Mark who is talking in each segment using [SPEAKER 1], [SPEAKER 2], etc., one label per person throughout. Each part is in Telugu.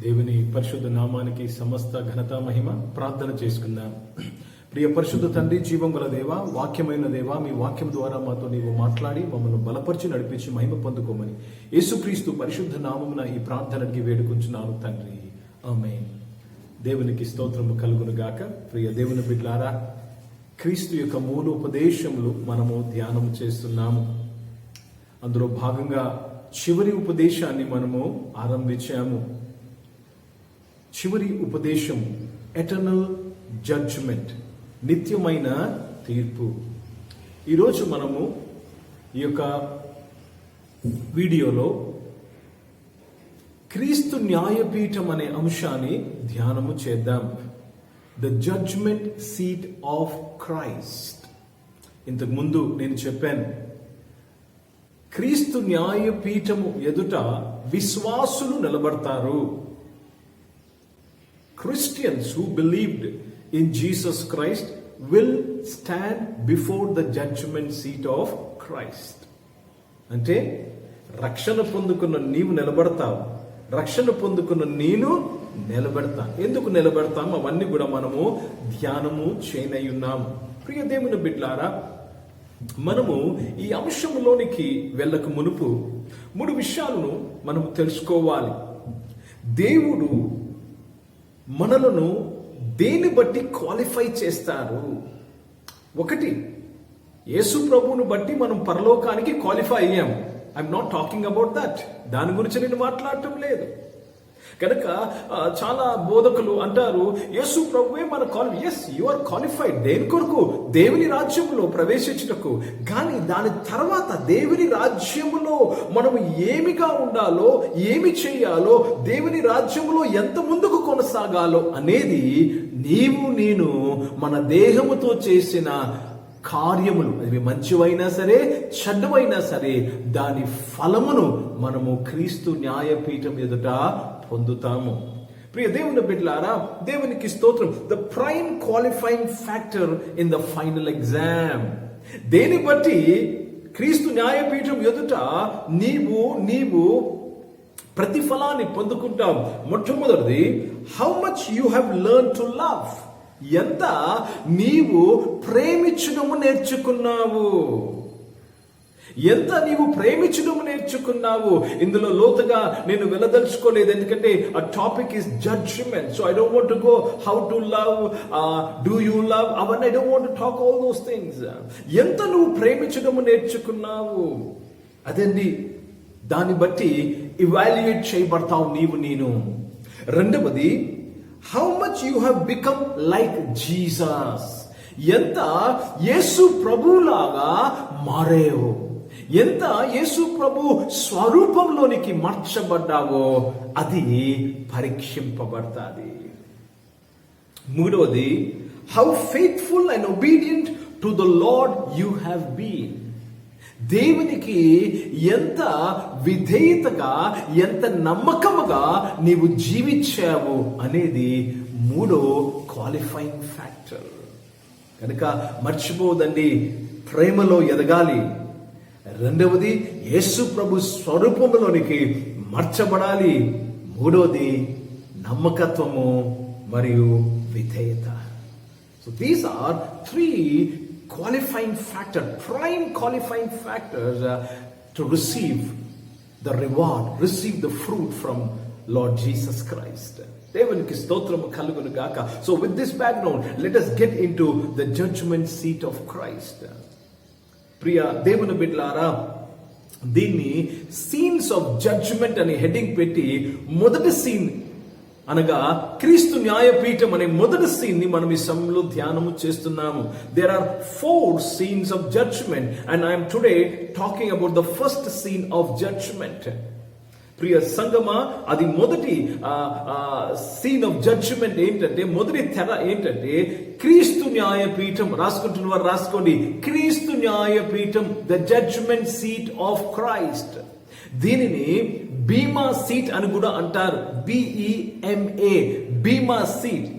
[SPEAKER 1] దేవుని పరిశుద్ధ నామానికి సమస్త ఘనత మహిమ. ప్రార్థన చేసుకుందాం. ప్రియ పరిశుద్ధ తండ్రి, జీవం గల దేవ, వాక్యమైన దేవ, మీ వాక్యం ద్వారా మాతో నీవు మాట్లాడి మమ్మల్ని బలపరిచి నడిపించి మహిమ పొందుకోమని యేసుక్రీస్తు పరిశుద్ధ నామమున ఈ ప్రార్థనకి వేడుకుంటున్నాను తండ్రి, ఆమేన్. దేవునికి స్తోత్రము కలుగును గాక. ప్రియ దేవుని బిడ్డలారా, క్రీస్తు యొక్క మూలోపదేశములు మనము ధ్యానం చేస్తున్నాము. అందులో భాగంగా చివరి ఉపదేశాన్ని మనము ఆరంభించాము. చివరి ఉపదేశం ఎటర్నల్ జడ్జ్మెంట్, నిత్యమైన తీర్పు. ఈరోజు మనము ఈ యొక్క వీడియోలో క్రీస్తు న్యాయపీఠం అనే అంశాన్ని ధ్యానము చేద్దాం. The judgement seat of Christ. ఇంతకు ముందు నేను చెప్పాను, క్రీస్తు న్యాయపీఠము ఎదుట విశ్వాసులు నిలబడతారు. Christians who believed in Jesus Christ will stand before the judgment seat of Christ. అంటే రక్షణ పొందుకున్న నీవు నిలబడతావు, రక్షణ పొందుకున్న నేను నిలబెడతా. ఎందుకు నిలబెడతాం అవన్నీ కూడా మనము ధ్యానము చేయనయ్యున్నాము. ప్రియ దేవుని బిడ్డలారా, మనము ఈ అంశంలోనికి వెళ్ళక మునుపు 3 విషయాలను మనము తెలుసుకోవాలి. దేవుడు మనలను దేని బట్టి క్వాలిఫై చేస్తారు? 1, యేసు ప్రభువును బట్టి మనం పరలోకానికి క్వాలిఫై అయ్యాం. I'm not talking about that. దాని గురించి నేను మాట్లాడటం లేదు. కనుక చాలా బోధకులు అంటారు, యేసు ప్రభువే మన ఎస్, యు ఆర్ క్వాలిఫైడ్. దేని కొరకు? దేవుని రాజ్యములో ప్రవేశించుటకు. కానీ దాని తర్వాత దేవుని రాజ్యములో మనం ఏమిగా ఉండాలో, ఏమి చేయాలో, దేవుని రాజ్యములో ఎంత ముందుకు కొనసాగాలో అనేది నీవు నేను మన దేహముతో చేసిన కార్యములు, అవి మంచివైనా సరే చెడ్డవైనా సరే, దాని ఫలమును మనము క్రీస్తు న్యాయపీఠం ఎదుట పొందుతాము. ప్రియ దేవుని బిడ్డలారా, దేవునికి స్తోత్రం. The prime qualifying factor in the final exam. దేని బట్టి క్రీస్తు న్యాయపీఠం ఎదుట నీవు ప్రతిఫలాన్ని పొందుకుంటాం. మొట్టమొదటిది, how much you have learn to love. ఎంత నీవు ప్రేమించడము నేర్చుకున్నావు, ఎంత నీవు ప్రేమించడము నేర్చుకున్నావు. ఇందులో లోతుగా నేను వెళ్ళదలుచుకోలేదు, ఎందుకంటే ఆ topic is judgement. So I don't want to go how to love, do you love, అవన్నీ I don't want to talk all those things. ఎంత నువ్వు ప్రేమించడము నేర్చుకున్నావు, అదండి దాన్ని బట్టి ఇవాల్యుయేట్ చేయబడతావు నీవు నేను. రెండవది, how much you have become like Jesus. ఎంత యేసు ప్రభులాగా మారేవు, ఎంత యేసు ప్రభు స్వరూపంలోనికి మార్చబడ్డావో అది పరీక్షింపబడతాది. మూడవది, how faithful and obedient to the Lord you have been. దేవునికి ఎంత విధేయతగా, ఎంత నమ్మకముగా నీవు జీవించావు అనేది 3వ క్వాలిఫైయింగ్ ఫ్యాక్టర్. కనుక మర్చిపోదండి, ప్రేమలో ఎదగాలి. రెండవది, యేసు ప్రభు స్వరూపంలోనికి మార్చబడాలి. మూడవది, నమ్మకత్వము మరియు విధేయత. So these are 3 qualifying factor, prime qualifying factors to receive the reward, receive the fruit from Lord Jesus Christ. దేవునికి స్తోత్రము కలుగును గాక. So with this background, let us get into the judgment seat of Christ. ప్రియ దేవుని బిడ్డలారా, దీన్ని సీన్స్ ఆఫ్ జడ్జ్మెంట్ అని హెడ్డింగ్ పెట్టి మొదటి సీన్ అనగా క్రీస్తు న్యాయపీఠం అనే మొదటి సీన్ ని మనం ఈ సమయంలో ధ్యానము చేస్తున్నాము. There are 4 scenes of judgment and I am today talking about the first scene of judgment. ప్రియ సంగమా, అది మొదటి సీన్ ఆఫ్ జడ్జ్మెంట్ ఏంటంటే, మొదటి తెర ఏంటంటే క్రీస్తు న్యాయపీఠం. రాసుకుంటున్న వారు రాసుకోండి, క్రీస్తు న్యాయపీఠం, the judgement seat of Christ. దీనిని బీమా సీట్ అని కూడా అంటారు. BEMA, బీమా సీట్.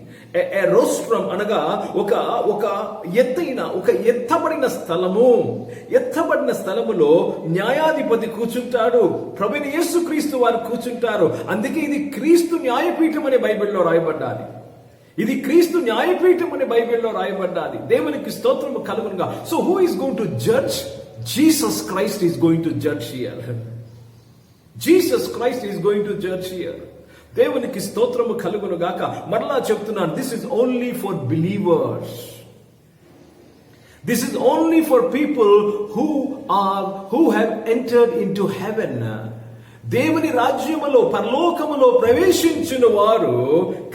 [SPEAKER 1] రోస్ట్రం అనగా ఒక ఎత్తబడిన స్థలము. ఎత్తబడిన స్థలములో న్యాయాధిపతి కూర్చుంటాడు. ప్రభువైన యేసుక్రీస్తు వారు కూర్చుంటారు. అందుకే ఇది క్రీస్తు న్యాయపీఠం అనే బైబిల్లో రాయబడ్డాది. ఇది క్రీస్తు న్యాయపీఠం అనే బైబిల్లో రాయబడ్డాది. దేవునికి స్తోత్రము కలుగునుగా. So who is going to judge? Jesus Christ is going to judge here. Jesus Christ is going to judge here. దేవునికి స్తోత్రము కలుగును గాక. మరలా చెప్తున్నాను, this is only for believers. This is only for people who have entered into heaven. దేవుని రాజ్యములో పరలోకములో ప్రవేశించిన వారు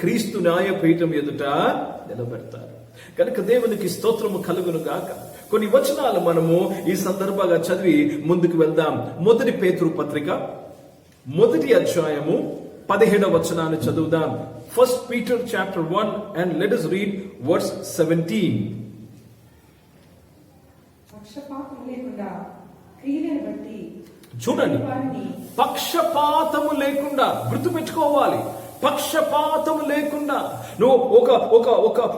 [SPEAKER 1] క్రీస్తు న్యాయపీఠం ఎదుట నిలబెడతారు. కనుక దేవునికి స్తోత్రము కలుగును గాక. కొన్ని వచనాలు మనము ఈ సందర్భంగా చదివి ముందుకు వెళ్దాం. 1 పేతురు పత్రిక 1వ అధ్యాయము 17వ వచనాన్ని చదువుదాం. 1 Peter chapter 1 and let us read verse 17.
[SPEAKER 2] పక్షపాతం లేకుండా క్రియలను బట్టి
[SPEAKER 1] చూడండి, పక్షపాతము లేకుండా, గుర్తుపెట్టుకోవాలి, పక్షపాతము లేకుండా. నువ్వు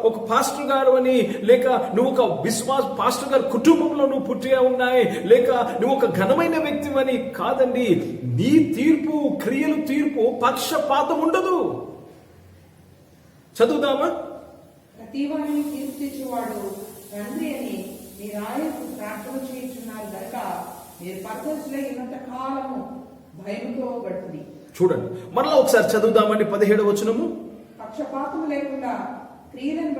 [SPEAKER 1] ఒక పాస్టర్ గారు అని, లేక నువ్వు ఒక పాస్టర్ గారు కుటుంబంలో నువ్వు పుట్టే ఉన్నాయి, లేక నువ్వు ఒక ఘనమైన వ్యక్తి అని కాదండి. నీ తీర్పు, క్రియలు తీర్పు పక్షపాతం ఉండదు. చదువుదామా?
[SPEAKER 2] ప్రతి వారిని తీర్పు తెచ్చేవాడు తండ్రి అని మీరు ఆయనకు ప్రార్థన చేయించున్నారు కనుక మీరు పద్ధతులై ఉన్నంత కాలము భయముతో గడుపుడి.
[SPEAKER 1] చూడండి, మరలా ఒకసారి చదువుదామండి. 17వ వచనము.
[SPEAKER 2] పక్షపాతం లేకుండా
[SPEAKER 1] క్రియలను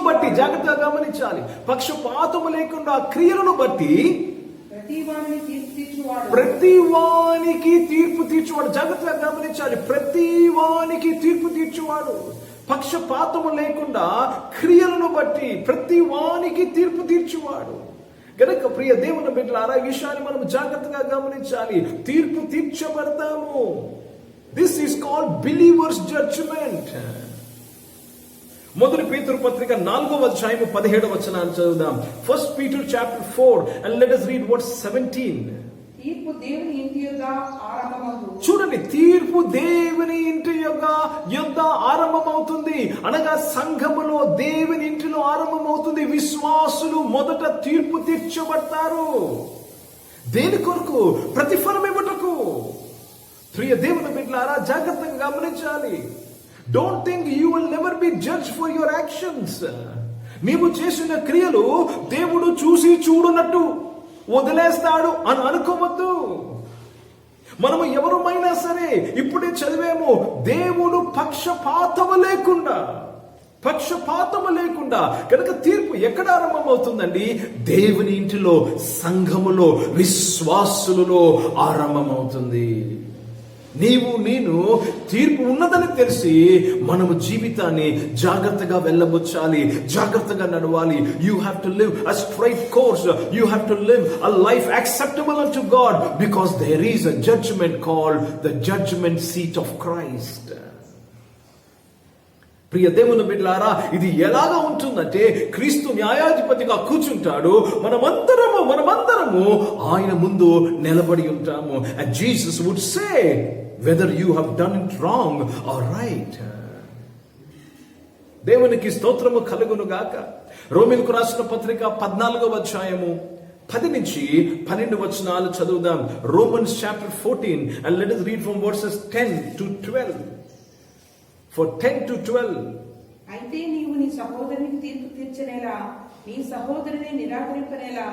[SPEAKER 1] బట్టి, జాగ్రత్తగా గమనించాలి, పక్షపాతము లేకుండా క్రియలను బట్టి ప్రతి వానికి తీర్పు తీర్చువాడు. జాగ్రత్తగా గమనించాలి, ప్రతి వానికి తీర్పు తీర్చువాడు. పక్షపాతము లేకుండా క్రియలను బట్టి ప్రతి వానికి తీర్పు తీర్చువాడు. గనుక ప్రియ దేవుని బిడ్డలారా, ఈ విషయాన్ని మనం జాగ్రత్తగా గమనించాలి. తీర్పు తీర్చబడతాము. This is called believers judgement. 1 పేతురు పత్రిక 4వ అధ్యాయము 17వ వచనాన్ని చదువుదాం. 1 Peter chapter 4 and let us read verse 17.
[SPEAKER 2] తీర్పు దేవుని ఇంటి యొద్ద ఆరంభమవుతుంది.
[SPEAKER 1] చూడండి, తీర్పు దేవుని ఇంటి యొద్ద ఆరంభమవుతుంది. అనగా సంఘములో, దేవుని ఇంటిలో ఆరంభమవుతుంది. విశ్వాసులు మొదట తీర్పు తీర్చబడతారు. దేని కొరకు? ప్రతిఫలం ఇవ్వటకు. ప్రియ దేవుని బిడ్డలారా, జాగ్రత్తగా గమనించాలి. Don't think you will never be judge for your actions. నీవు చేసిన క్రియలు దేవుడు చూసి చూడనట్టు వదిలేస్తాడు అని అనుకోవద్దు. మనము ఎవరమైనా సరే, ఇప్పుడే చదివేమో, దేవుడు పక్షపాతము లేకుండా కనుక తీర్పు ఎక్కడ ఆరంభమవుతుందండి? దేవుని ఇంటిలో, సంఘములో, విశ్వాసులలో ఆరంభమవుతుంది. నేను తీర్పు ఉన్నదని తెలిసి మనము జీవితాన్ని జాగ్రత్తగా వెళ్ళబుచ్చాలి, జాగ్రత్తగా నడవాలి. You have to live a straight course. You have to live a life acceptable unto God because there is a judgment called the judgment seat of Christ. ప్రియ దేవుని బిడ్డలారా, ఇది ఎలాగా ఉంటుందంటే, క్రీస్తు న్యాయాధిపతిగా కూర్చుంటాడు. మనమందరము ఆయన ముందు నిలబడి ఉంటాము. and Jesus would say whether you have done it wrong or right. దేవునికి స్తోత్రము కలుగును గాక. రోమీయులకు రాసిన పత్రిక 14వ అధ్యాయము 10 నుంచి 12 వచనాలు చదువుదాం. Romans chapter 14 and let us read from verses 10 to 12. For 10 to 12.
[SPEAKER 2] అయితే నీవు నీ సహోదరునికి తీర్పు తీర్చనేలా, నీ సహోదరుని నిరాకరింపనేలా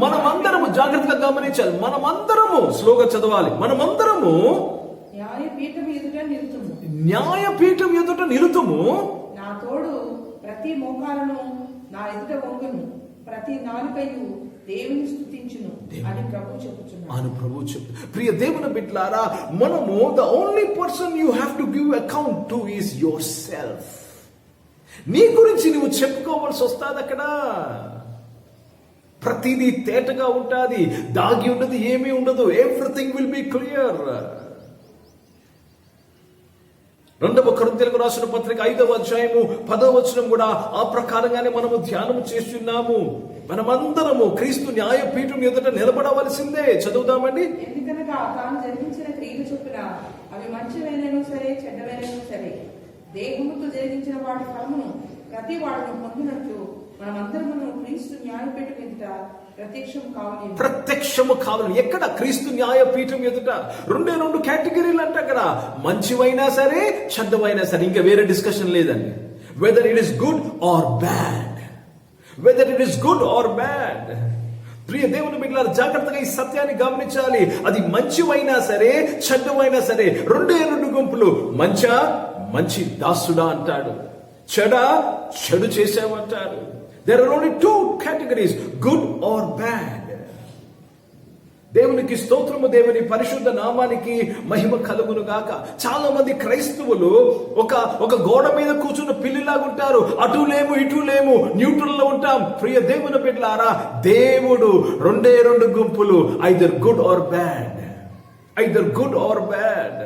[SPEAKER 1] మనమందరము జాగ్రత్తగా గమనించాలి. మనమందరము, స్లోగా చదవాలి, మనమందరము
[SPEAKER 2] న్యాయపీఠం
[SPEAKER 1] ఎదుట నిలుతుము.
[SPEAKER 2] నా తోడు ప్రతి మోకాలను నా ఎదుట వంగును, ప్రతి నాలుకయు దేవుని స్తుతించును అని ప్రభువు చెప్పుచున్నాడు.
[SPEAKER 1] ప్రియ దేవుని బిడ్డలారా, మనము the only person you have to give account to is yourself. నీ గురించి నువ్వు చెప్పుకోవాల్సి వస్తుంది. అక్కడ ప్రతిదీ తేటగా ఉంటుంది, దాగి ఉండదు, ఏమీ ఉండదు. Everything will be clear. 2వ కొరింథీయులకు రాసిన పత్రిక 5వ అధ్యాయము 10వ వచనం కూడా ఆ ప్రకారంగానే మనము ధ్యానం చేస్తున్నాము. మనమందరము క్రీస్తు న్యాయపీఠం ఎదుట నిలబడవలసిందే. చదువుదామండి.
[SPEAKER 2] ఎందుకనగా తాను జరిగించిన క్రియలు చొప్పున అవి మంచివైనను సరే, చెడ్డవైనను సరే, దేహముతో జరిగించిన వాడి ఫలమును ప్రతి వాడిని పొందినట్లు మనమందరము క్రీస్తు న్యాయపీఠం ఎదుట
[SPEAKER 1] ప్రత్యక్షము కావాలి. ఎక్కడ? క్రీస్తు న్యాయపీఠం ఎదుట. రెండు కేటగిరీలు అంటే అక్కడ మంచివైనా సరే చెడ్డవైనా సరే, ఇంకా వేరే డిస్కషన్ లేదండి. Whether it is good or bad, whether it is good or bad. ప్రియ దేవుని బిడ్డలారా, జాగ్రత్తగా ఈ సత్యాన్ని గమనించాలి. అది మంచివైనా సరే చెడ్డవైనా సరే, రెండు గుంపులు. మంచి దాసుడా అంటాడు, చెడు చేశామంటాడు. There are only two categories, good or bad. దేవునికి స్తోత్రము, దేవుని పరిశుద్ధ నామానికి మహిమ కలుగును గాక. చాలా మంది క్రైస్తవులు ఒక గోడ మీద కూర్చున్న పిల్లిలాగుంటారు. అటు లేము ఇటు లేము, న్యూట్రల్ లో ఉంటాం. ప్రియ దేవుని బిడ్డలారా, దేవుడు రెండు గుంపులు, either good or bad, either good or bad.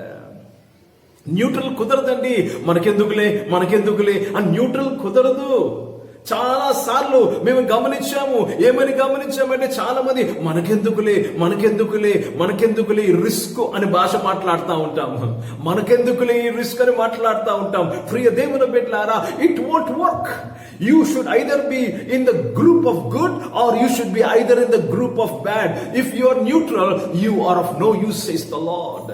[SPEAKER 1] Neutral కుదరదండి. మనకెందుకులే అని న్యూట్రల్ కుదరదు. చాలా సార్లు మేము ఏమని గమనించామంటే చాలా మంది మనకెందుకులే రిస్క్ అని భాష మాట్లాడుతూ ఉంటాము. మనకెందుకులే ఈ రిస్క్ అని మాట్లాడుతూ ఉంటాం. ప్రియ దేవుని బిడ్డలారా, it won't work. You should either be in the group of good or you should be either in the group of bad. If you are neutral, you are of no use, says the Lord.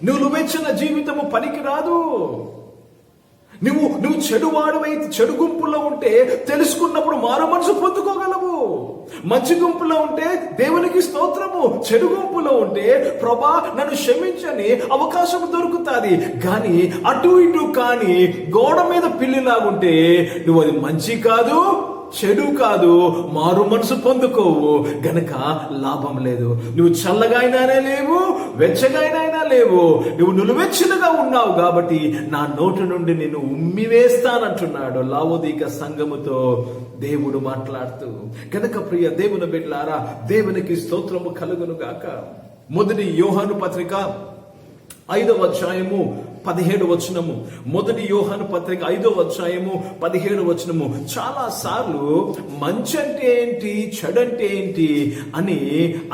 [SPEAKER 1] నువ్వెచ్చిన జీవితము పనికి రాదు. నువ్వు చెడువాడువై చెడు గుంపులో ఉంటే తెలుసుకున్నప్పుడు మారు మనసు పొందుకోగలవు. మంచి గుంపులో ఉంటే దేవునికి స్తోత్రము, చెడు గుంపులో ఉంటే ప్రభా నన్ను క్షమించని అవకాశం దొరుకుతుంది. కానీ అటు ఇటు కానీ గోడ మీద పిల్లిలాగుంటే నువ్వు అది మంచి కాదు చెడు కాదు, మారు మనసు పొందుకోవు గనక లాభం లేదు. నువ్వు చల్లగా అయినానే లేవు, వెచ్చగా అయినా లేవు, నువ్వు నులువెచ్చలుగా ఉన్నావు కాబట్టి నా నోటి నుండి నిన్ను ఉమ్మివేస్తానంటున్నాడు లావోదీక సంఘముతో దేవుడు మాట్లాడుతూ. గనక ప్రియ దేవుని బిడ్డలారా, దేవునికి స్తోత్రము కలుగును గాక. మొదటి యోహాను పత్రిక 5వ అధ్యాయము 17వ వచనము. మొదటి యోహాను పత్రిక 5వ అధ్యాయము 17వ వచనము. చాలా సార్లు మంచి అంటే ఏంటి, చెడంటే ఏంటి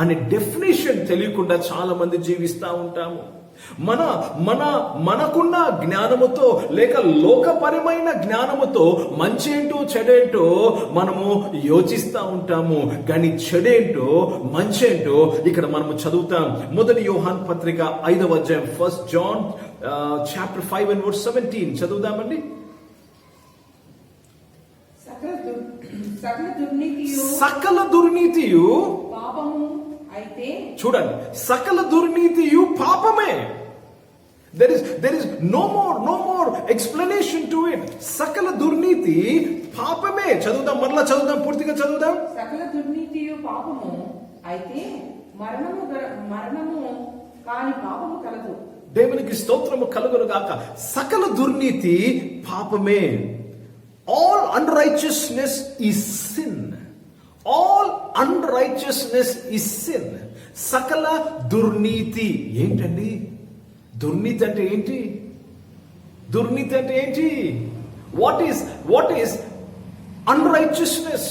[SPEAKER 1] అని డెఫినేషన్ తెలియకుండా చాలా మంది జీవిస్తూ ఉంటాము. మనకున్న జ్ఞానముతో లేక లోకపరమైన జ్ఞానముతో మంచేంటో చెడేంటో మనము యోచిస్తూ ఉంటాము. కానీ చెడేంటో మంచేంటో ఇక్కడ మనము చదువుతాం. మొదటి యోహాను పత్రిక 5వ అధ్యాయం, 1 John chapter 5 and verse 17 చదువుదామండి. సకల దుర్నీతియు
[SPEAKER 2] పాపము అయితే, చూడండి,
[SPEAKER 1] సకల దుర్నీతియు పాపమే. There is no more explanation to it. సకల దుర్నీతి పాపమే. మరలా చదువుదాం, పూర్తిగా చదువుదాం.
[SPEAKER 2] సకల దుర్నీతియు పాపము అయితే మరణము కాని పాపము కలదు.
[SPEAKER 1] దేవునికి స్తోత్రము కలుగును గాక. సకల దుర్నీతి పాపమే. All unrighteousness is sin. All unrighteousness is sin. సకల దుర్నీతి ఏంటండి? దుర్నీతి అంటే ఏంటి? దుర్నీతి అంటే ఏంటి? What is unrighteousness?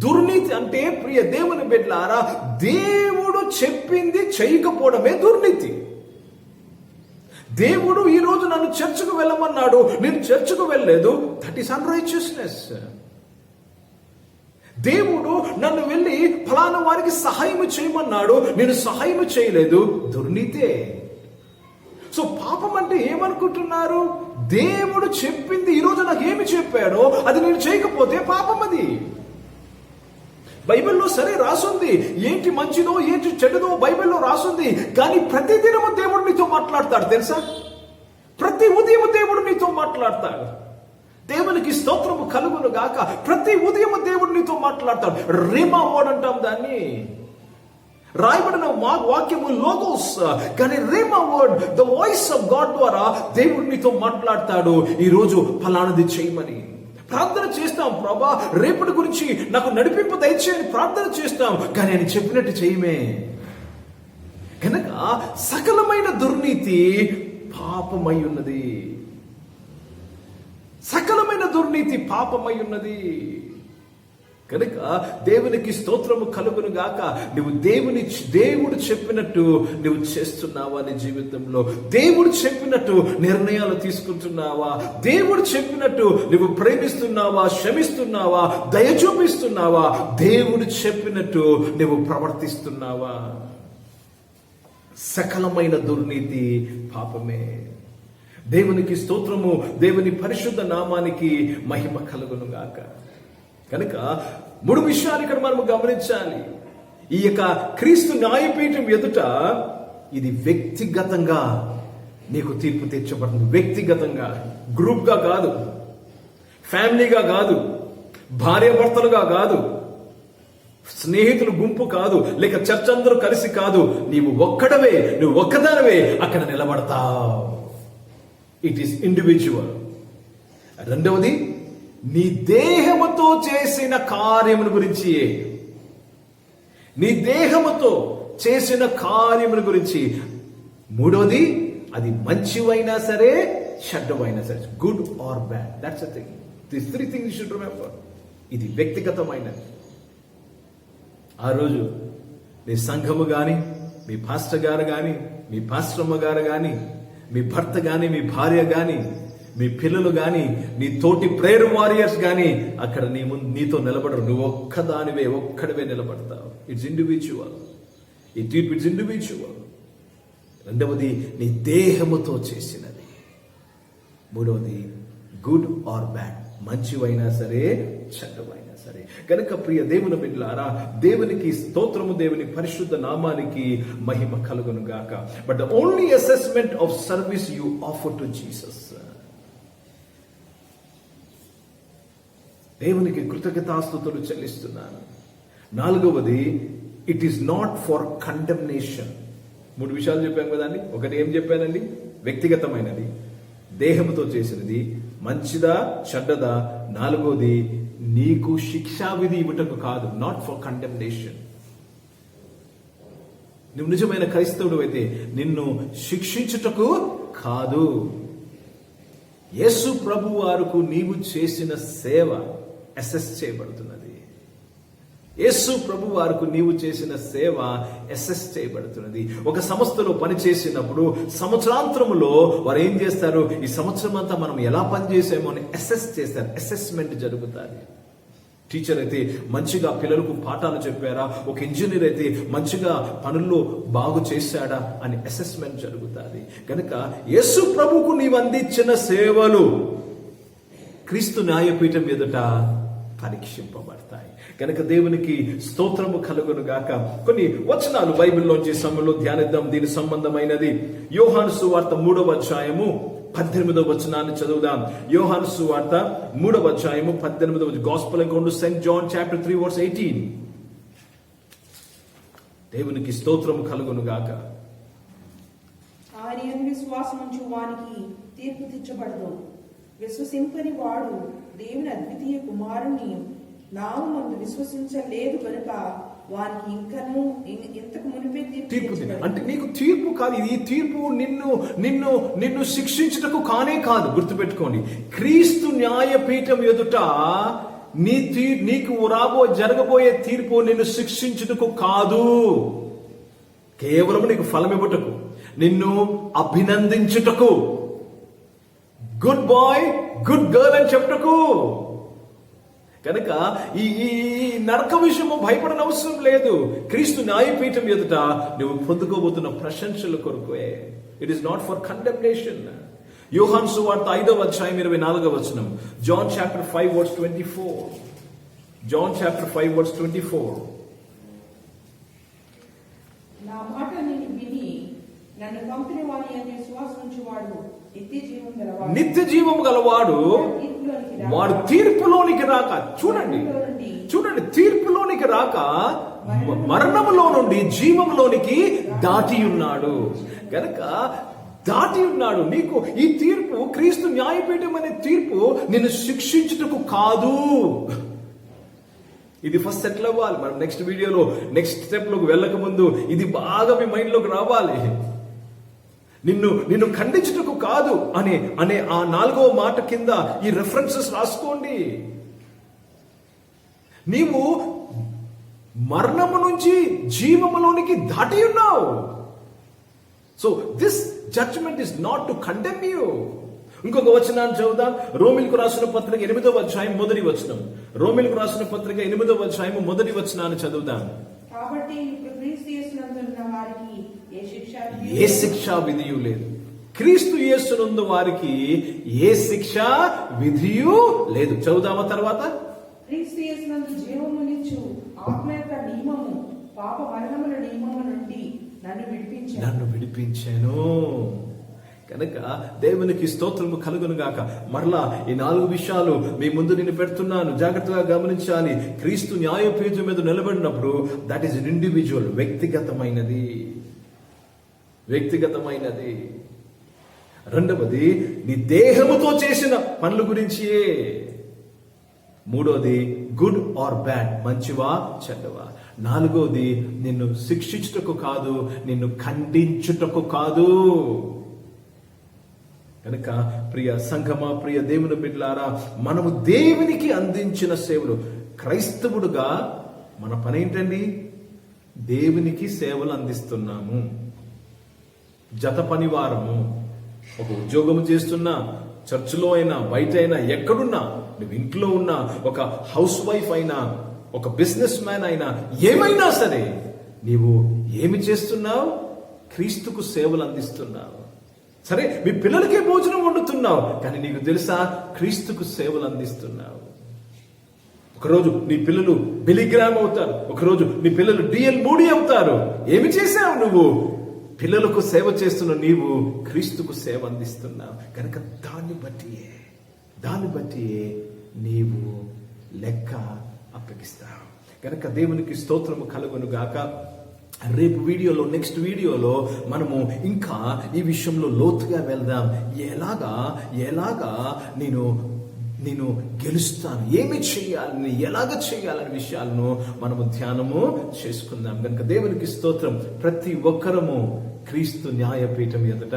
[SPEAKER 1] దుర్నీతి అంటే ప్రియ దేవుని బిడ్డలారా, దేవుడు చెప్పింది చేయకపోవడమే దుర్నీతి. దేవుడు ఈ రోజు నన్ను చర్చకు వెళ్ళమన్నాడు, నేను చర్చకు వెళ్ళలేదు, దట్ ఈస్ అన్రైచియస్నెస్. దేవుడు నన్ను వెళ్ళి ఫలానా వారికి సహాయం చేయమన్నాడు, నేను సహాయం చేయలేదు, దుర్నీతే. సో పాపం అంటే ఏమనుకుంటున్నారు? దేవుడు చెప్పింది ఈరోజు నాకు ఏమి చెప్పాడో అది నేను చేయకపోతే పాపం. అది బైబిల్లో సరే రాసుంది, ఏంటి మంచిదో ఏంటి చెడుదో బైబిల్లో రాసుంది. కానీ ప్రతిదినము దేవుడు నీతో మాట్లాడతాడు తెలుసా? ప్రతి ఉదయం దేవుడు నీతో మాట్లాడతాడు. దేవునికి స్తోత్రము కలుగును గాక. ప్రతి ఉదయం దేవుడు నీతో మాట్లాడతాడు. రేమా వర్డ్ అంటాం దాన్ని. రాయబడిన వాక్యము లోగోస్, కానీ rhema word, the voice of God ద్వారా దేవుడు నీతో మాట్లాడతాడు. ఈ రోజు ఫలానది చేయమని ప్రార్థన చేస్తాం. ప్రభా రేపటి గురించి నాకు నడిపింపు దయచేయని ప్రార్థన చేస్తాం, కానీ ఆయన చెప్పినట్టు చేయమే. కనుక సకలమైన దుర్నీతి పాపమై ఉన్నది. సకలమైన దుర్నీతి పాపమై ఉన్నది. కనుక దేవునికి స్తోత్రము కలుగును గాక. నువ్వు దేవుడు చెప్పినట్టు నువ్వు చేస్తున్నావా నీ జీవితంలో? దేవుడు చెప్పినట్టు నిర్ణయాలు తీసుకుంటున్నావా? దేవుడు చెప్పినట్టు నువ్వు ప్రేమిస్తున్నావా, క్షమిస్తున్నావా, దయ చూపిస్తున్నావా? దేవుడు చెప్పినట్టు నువ్వు ప్రవర్తిస్తున్నావా? సకలమైన దుర్నీతి పాపమే. దేవునికి స్తోత్రము, దేవుని పరిశుద్ధ నామానికి మహిమ కలుగును గాక. కనుక 3 విషయాలు ఇక్కడ మనం గమనించాలి. ఈ యొక్క క్రీస్తు న్యాయపీఠం ఎదుట ఇది వ్యక్తిగతంగా నీకు తీర్పు తీర్చబడుతుంది. వ్యక్తిగతంగా, గ్రూప్గా కాదు, ఫ్యామిలీగా కాదు, భార్యాభర్తలుగా కాదు, స్నేహితులు గుంపు కాదు, లేక చర్చ అందరూ కలిసి కాదు. నువ్వు ఒక్కదానివే అక్కడ నిలబడతావు. It is individual. రెండవది, నీ దేహముతో చేసిన కార్యముల గురించి, నీ దేహముతో చేసిన కార్యముల గురించి. మూడవది, అది మంచివైనా సరే చెడ్డవైనా సరే, good or bad, that's a thing. This 3 things you should remember. ఇది వ్యక్తిగతమైనది. ఆ రోజు నీ సంఘము గాని, మీ పాస్టర్ గారు గాని, మీ పాస్టరమ్మ గారు గాని, మీ భర్త గాని, మీ భార్య గాని, మీ పిల్లలు గాని, నీ తోటి ప్రేయర్ వారియర్స్ గాని అక్కడ నీతో నిలబడరు. నువ్వు ఒక్కడివే నిలబడతావు. It's individual. ఈ తీర్పు ఇట్స్ ఇండివిజువల్. రెండవది, నీ దేహముతో చేసినది. మూడవది, గుడ్ ఆర్ బ్యాడ్, మంచివైనా సరే చెడ్డవైనా సరే. కనుక ప్రియ దేవుని బిడ్డలారా, దేవునికి స్తోత్రము, దేవుని పరిశుద్ధ నామానికి మహిమ కలుగును గాక. But the only assessment of service you offer to Jesus. దేవునికి కృతజ్ఞతాస్తుతులు చెల్లిస్తున్నాను. నాలుగవది, it is not for condemnation. 3 విషయాలు చెప్పాను కదండి. ఒకటి ఏం చెప్పానండి? వ్యక్తిగతమైనది, దేహముతో చేసినది, మంచిదా చెడ్డదా. నాలుగోది, నీకు శిక్షావిధి ఇవ్వటకు కాదు, నాట్ ఫర్ కండెమ్నేషన్. నువ్వు నిజమైన క్రైస్తవుడు అయితే నిన్ను శిక్షించుటకు కాదు. యేసు ప్రభు వారికి నీవు చేసిన సేవ అసెస్ చేయబడుతున్నది. యేసు ప్రభు వారికి నీవు చేసిన సేవ అసెస్ చేయబడుతున్నది. ఒక సంస్థలో పనిచేసినప్పుడు సంవత్సరాంతరములో వారు ఏం చేస్తారు? ఈ సంవత్సరం అంతా మనం ఎలా పనిచేసామో అని అసెస్ చేస్తారు. అసెస్మెంట్ జరుగుతుంది. టీచర్ అయితే మంచిగా పిల్లలకు పాఠాలు చెప్పారా, ఒక ఇంజనీర్ అయితే మంచిగా పనుల్లో బాగు చేశాడా అని అసెస్మెంట్ జరుగుతుంది. కనుక యేసు ప్రభుకు నీవు అందించిన సేవలు క్రీస్తు న్యాయపీఠం ఎదుట పరీక్షింపబడతాయి. కనుక దేవునికి స్తోత్రము కలుగును గాక. కొన్ని వచనాలు బైబిల్లోంచి సమయంలో ధ్యానిద్దాం. దీని సంబంధమైనది యోహాను సువార్త 3వ అధ్యాయము 18వ వచనాన్ని చదువుదాం. యోహాను సువార్త 3వ అధ్యాయము 18వ, gospel according to Saint John chapter 3 verse 18. దేవునికి స్తోత్రము కలుగును గాక.
[SPEAKER 2] ఆయన విశ్వాసముంచు వానికి తీర్పు తీర్చబడదు. విశ్వసింపని వాడు దేవుని అద్వితీయ కుమారుని నామమందు విశ్వసించలేదు కనుక వారికి ఇంతకు మునిపే తీర్పు.
[SPEAKER 1] అంటే నీకు తీర్పు కాదు. ఈ తీర్పు నిన్ను శిక్షించుటకు కానే కాదు. గుర్తుపెట్టుకోండి, క్రీస్తు న్యాయపీఠం ఎదుట నీకు జరగబోయే తీర్పు నిన్ను శిక్షించుటకు కాదు, కేవలం నీకు ఫలం ఇవ్వటకు, నిన్ను అభినందించుటకు, గుడ్ బాయ్ గుడ్ గర్ల్ అని చెప్పుటకు. కనుక ఈ నరక విషయము భయపడని అవసరం లేదు. క్రీస్తు న్యాయపీఠం ఎదుట నువ్వు పొందుకోబోతున్న ప్రశంసల కొరకే. It is not for condemnation. యోహాను సువార్త 5వ అధ్యాయం 24వ వచనం. John chapter 5 verse 24. John chapter 5 verse 24.
[SPEAKER 2] నా మాట విని నన్ను పంపిన వాని యందు విశ్వాసముంచువాడు నిత్య జీవము గలవాడు, వాడు తీర్పులోనికి రాక, చూడండి తీర్పులోనికి రాక మరణములో నుండి జీవములోనికి దాటి ఉన్నాడు. గనక దాటి ఉన్నాడు. నీకు ఈ తీర్పు, క్రీస్తు న్యాయపీఠం అనే తీర్పు నిన్ను శిక్షించుటకు కాదు. ఇది ఫస్ట్ సెటిల్ అవ్వాలి. మనం నెక్స్ట్ వీడియోలో నెక్స్ట్ స్టెప్ లోకి వెళ్ళక ముందు ఇది బాగా మీ మైండ్ లోకి రావాలి. నిన్ను ఖండించుటకు కాదు అనే ఆ 4వ మాట కింద ఈ రెఫరెన్సెస్ రాసుకోండి.
[SPEAKER 1] నీవు మరణము నుంచి జీవములోనికి దాటి ఉన్నావు. So this judgement is not to condemn you. ఇంకొక వచనాన్ని చదువుదాం. రోమిలకు రాసిన పత్రిక 8వ అధ్యాయం 1వ వచనం. రోమిలకు రాసిన పత్రిక 8వ అధ్యాయం 1వ వచనాన్ని చదువుదాం.
[SPEAKER 2] కాబట్టి ఇప్పుడు క్రీస్తు యేసునందున్న వారికి
[SPEAKER 1] ఏ శిక్షా విధియు లేదు. క్రీస్తు యేసునందు వారికి ఏ శిక్షా విధియు లేదు. చదువుదామా తర్వాత.
[SPEAKER 2] క్రీస్తు యేసునందు జీవమునిచ్చు ఆత్మ యొక్క నియమము పాప మరణముల నియమము నుండి నన్ను విడిపించాను.
[SPEAKER 1] కనుక దేవునికి స్తోత్రము కలుగును గాక. మరలా ఈ 4 విషయాలు మీ ముందు నేను పెడుతున్నాను, జాగ్రత్తగా గమనించాలి. క్రీస్తు న్యాయపీఠం మీద నిలబడినప్పుడు దట్ ఈస్ అన్ ఇండివిజువల్, వ్యక్తిగతమైనది. రెండవది నీ దేహముతో చేసిన పనుల గురించియే. మూడోది గుడ్ ఆర్ బ్యాడ్, మంచివా చెడ్డవా. నాలుగోది నిన్ను శిక్షించుటకు కాదు, నిన్ను ఖండించుటకు కాదు. కనుక ప్రియ సంఘమా, ప్రియ దేవుని బిడ్డలారా, మనము దేవునికి అందించిన సేవలు, క్రైస్తవుడుగా మన పని ఏంటండి? దేవునికి సేవలు అందిస్తున్నాము. జత పనివారము. ఒక ఉద్యోగం చేస్తున్నా, చర్చిలో అయినా, బయట అయినా, ఎక్కడున్నా, నువ్వు ఇంట్లో ఉన్నా, ఒక హౌస్ వైఫ్ అయినా, ఒక బిజినెస్ మ్యాన్ అయినా, ఏమైనా సరే నీవు ఏమి చేస్తున్నావు? క్రీస్తుకు సేవలు అందిస్తున్నావు. సరే, మీ పిల్లలకే భోజనం వండుతున్నావు, కానీ నీకు తెలుసా క్రీస్తుకు సేవలు అందిస్తున్నావు. ఒకరోజు నీ పిల్లలు బిలిగ్రామ్ అవుతారు, ఒకరోజు నీ పిల్లలు డిఎల్ మూడీ అవుతారు. ఏమి చేశావు నువ్వు? పిల్లలకు సేవ చేస్తున్న నీవు క్రీస్తుకు సేవ అందిస్తున్నావు. కనుక దాన్ని బట్టి నీవు లెక్క అప్పగిస్తావు. కనుక దేవునికి స్తోత్రము కలుగును గాక. రేపు వీడియోలో, నెక్స్ట్ వీడియోలో మనము ఇంకా ఈ విషయంలో లోతుగా వెళ్దాం. ఎలాగా నేను గెలుస్తాను, ఏమి చేయాలని, ఎలాగ చేయాలనే విషయాలను మనము ధ్యానము చేసుకుందాం. కనుక దేవునికి స్తోత్రం. ప్రతి ఒక్కరము క్రీస్తు న్యాయపీఠం ఎదుట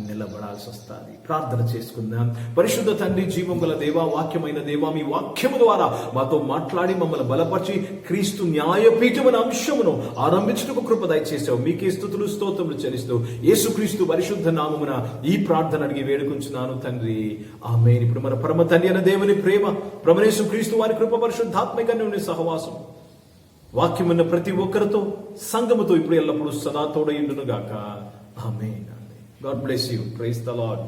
[SPEAKER 1] నిలబడాల్సి వస్తుంది. ప్రార్థన చేసుకుందాం. పరిశుద్ధ తండ్రి, జీవం గల దేవా, వాక్యమైన దేవా, మీ వాక్యము ద్వారా మాతో మాట్లాడి మమ్మల్ని బలపరిచి క్రీస్తు న్యాయపీఠమైన అంశమును ఆరంభించుటకు కృప దయచేసావు. మీకే స్తుతులు స్తోత్రములు చెల్లిస్తూ యేసుక్రీస్తు పరిశుద్ధ నామమున ఈ ప్రార్థన అడిగి వేడుకుంటున్నాను తండ్రి, ఆమేన్. ఇప్పుడు మన పరమ తండ్రి అయిన దేవుని ప్రేమ, ప్రభువైన యేసుక్రీస్తు వారి కృప, పరిశుద్ధాత్మిక సహవాసం వాక్యమున్న ప్రతి ఒక్కరితో, సంఘముతో ఇప్పుడు ఎల్లప్పుడూ సదా తోడయుండును గాక. ఆమేన్. God bless you. Praise the lord.